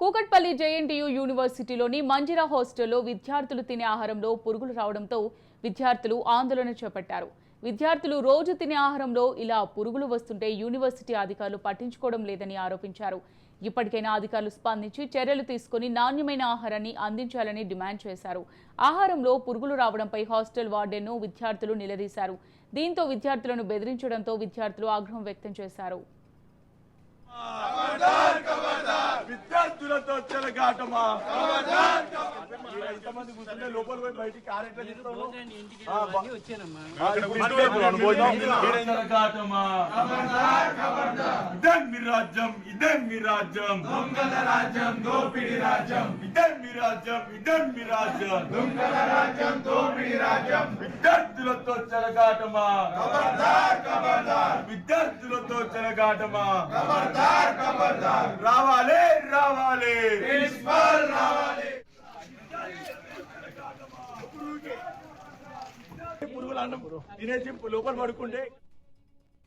Kukatpally JNTU యూనివర్సిటీలోని Manjeera హాస్టల్లో విద్యార్థులు తినే ఆహారంలో పురుగులు రావడంతో విద్యార్థులు ఆందోళన చేపట్టారు. విద్యార్థులు రోజు తినే ఆహారంలో ఇలా పురుగులు వస్తుంటే యూనివర్సిటీ అధికారులు పట్టించుకోవడం లేదని ఆరోపించారు. ఇప్పటికైనా అధికారులు స్పందించి చర్యలు తీసుకుని నాణ్యమైన ఆహారాన్ని అందించాలని డిమాండ్ చేశారు. ఆహారంలో పురుగులు రావడంపై హాస్టల్ వార్డెన్ను విద్యార్థులు నిలదీశారు. దీంతో విద్యార్థులను బెదిరించడంతో విద్యార్థులు ఆగ్రహం వ్యక్తం చేశారు. విద్యార్థులతో చెలగాటమా ఎంతమంది కూర్చుంటే లోపల పోయి బయటికి కారెట్లా ఇదే మీ రాజ్యం, ఇదే మీ రాజ్యం, దొంగల రాజ్యం, దోపిడి రాజ్యం, ఇదే మీ రాజ్యం, ఇదే మీ రాజ్యం, దొంగల రాజ్యం, దోపిడి రాజ్యం. విద్యార్థులతో చెలగాటమా, విద్యార్థులతో చెలగాటమా, రావాలి రావాలి ప్రిన్సిపల్ రావాలి. పురుగులు అన్నం తినేసి లోపల పడుకుంటే